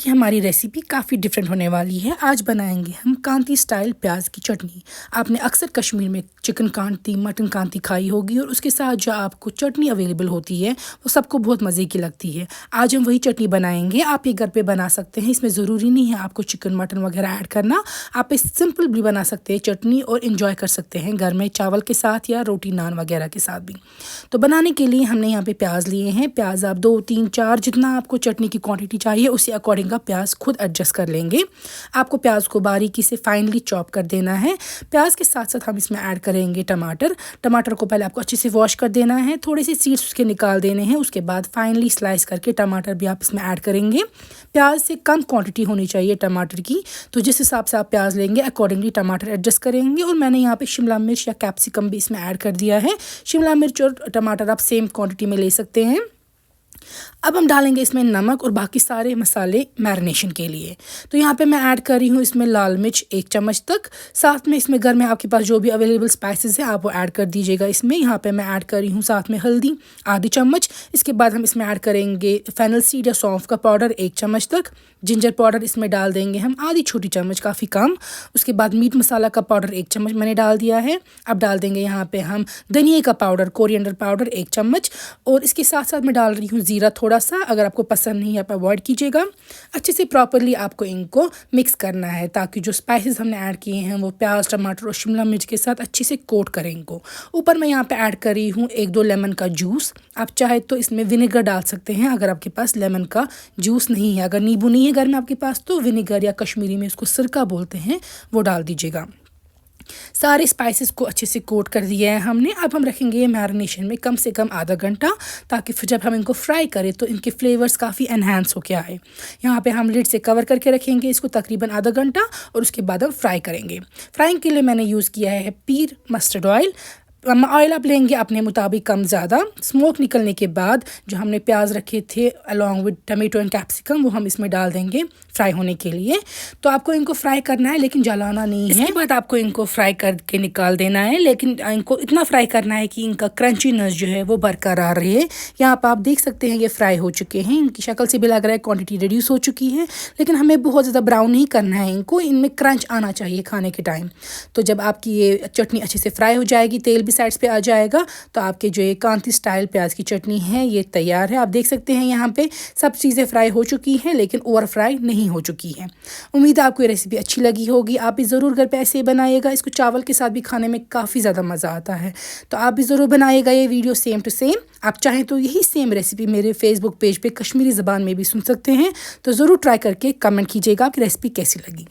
की हमारी रेसिपी काफ़ी डिफरेंट होने वाली है। आज बनाएंगे हम कांती स्टाइल प्याज की चटनी। आपने अक्सर कश्मीर में चिकन कांती, मटन कांती खाई होगी और उसके साथ जो आपको चटनी अवेलेबल होती है वो सबको बहुत मज़े की लगती है। आज हम वही चटनी बनाएंगे। आप ये घर पे बना सकते हैं, इसमें ज़रूरी नहीं है आपको चिकन मटन वगैरह ऐड करना। आप इस सिंपल भी बना सकते हैं चटनी और इन्जॉय कर सकते हैं घर में चावल के साथ या रोटी नान वगैरह के साथ भी। तो बनाने के लिए हमने यहाँ पे प्याज लिए हैं। प्याज आप 2, 3, 4 जितना आपको चटनी की क्वांटिटी चाहिए उसी अकॉर्डिंग का प्याज खुद एडजस्ट कर लेंगे। आपको प्याज को बारीकी से फाइनली चॉप कर देना है। प्याज के साथ साथ हम इसमें ऐड करेंगे टमाटर। टमाटर को पहले आपको अच्छे से वॉश कर देना है, थोड़े से सीड्स उसके निकाल देने हैं। उसके बाद फाइनली स्लाइस करके टमाटर भी आप इसमें ऐड करेंगे। प्याज से कम क्वांटिटी होनी चाहिए टमाटर की, तो जिस हिसाब से आप प्याज लेंगे अकॉर्डिंगली टमाटर एडजस्ट करेंगे। और मैंने यहाँ पे शिमला मिर्च या कैप्सिकम भी इसमें ऐड कर दिया है। शिमला मिर्च और टमाटर आप सेम क्वांटिटी में ले सकते हैं। अब हम डालेंगे इसमें नमक और बाकी सारे मसाले मैरिनेशन के लिए। तो यहाँ पे मैं ऐड कर रही हूँ इसमें लाल मिर्च 1 चम्मच तक। साथ में इसमें घर में आपके पास जो भी अवेलेबल स्पाइसेस है आप वो ऐड कर दीजिएगा इसमें। यहाँ पे मैं ऐड कर रही हूँ साथ में हल्दी आधी चम्मच। इसके बाद हम इसमें ऐड करेंगे फेनल सीड या सौंफ का पाउडर 1 चम्मच तक। जिंजर पाउडर इसमें डाल देंगे हम आधी छोटी चम्मच, काफ़ी कम। उसके बाद मीट मसाला का पाउडर 1 चम्मच मैंने डाल दिया है। अब डाल देंगे यहाँ पे हम धनिया का पाउडर, कोरिएंडर पाउडर 1 चम्मच। और इसके साथ साथ मैं डाल रही हूँ ज़ीरा थोड़ा सा। अगर आपको पसंद नहीं है आप अवॉइड कीजिएगा। अच्छे से प्रॉपरली आपको इनको मिक्स करना है ताकि जो स्पाइसेस हमने ऐड किए हैं वो प्याज, टमाटर और शिमला मिर्च के साथ अच्छे से कोट करें इनको। ऊपर मैं यहाँ पे ऐड कर रही हूँ 1-2 लेमन का जूस। आप चाहे तो इसमें विनेगर डाल सकते हैं अगर आपके पास लेमन का जूस नहीं है। अगर नींबू नहीं है घर में आपके पास तो विनेगर या कश्मीरी में इसको सिरका बोलते हैं वो डाल दीजिएगा। सारे स्पाइसेस को अच्छे से कोट कर दिया है हमने। अब हम रखेंगे ये मैरिनेशन में कम से कम आधा घंटा, ताकि फिर जब हम इनको फ्राई करें तो इनके फ्लेवर्स काफ़ी एनहांस होके आए। यहाँ पे हम लिड से कवर करके रखेंगे इसको तकरीबन आधा घंटा और उसके बाद हम फ्राई करेंगे। फ्राइंग के लिए मैंने यूज़ किया है पीर मस्टर्ड ऑयल। ऑयल आप लेंगे अपने मुताबिक कम ज़्यादा। स्मोक निकलने के बाद जो हमने प्याज रखे थे along with tomato and capsicum वो हम इसमें डाल देंगे फ्राई होने के लिए। तो आपको इनको फ्राई करना है लेकिन जलाना नहीं है। इसके बाद आपको इनको फ्राई करके निकाल देना है, लेकिन इनको इतना फ्राई करना है कि इनका क्रंचीनेस जो है वो बरकरार रहे। यहाँ पर आप देख सकते हैं ये फ्राई हो चुके हैं। इनकी शक्ल से भी लग रहा है क्वांटिटी रिड्यूस हो चुकी है, लेकिन हमें बहुत ज़्यादा ब्राउन नहीं करना है इनको। इनमें क्रंच आना चाहिए खाने के टाइम। तो जब आपकी ये चटनी अच्छे से फ्राई हो जाएगी, तेल साइड्स पे आ जाएगा, तो आपके जो ये कांती स्टाइल प्याज की चटनी है ये तैयार है। आप देख सकते हैं यहाँ पे सब चीज़ें फ्राई हो चुकी हैं लेकिन ओवर फ्राई नहीं हो चुकी है। उम्मीद है आपको ये रेसिपी अच्छी लगी होगी। आप भी ज़रूर घर पे ऐसे ही बनाइएगा। इसको चावल के साथ भी खाने में काफ़ी ज़्यादा मज़ा आता है। तो आप भी ज़रूर बनाइएगा ये वीडियो सेम टू सेम। आप चाहें तो यही सेम रेसिपी मेरे फेसबुक पेज पे कश्मीरी ज़बान में भी सुन सकते हैं। तो ज़रूर ट्राई करके कमेंट कीजिएगा आपकी रेसिपी कैसी लगी।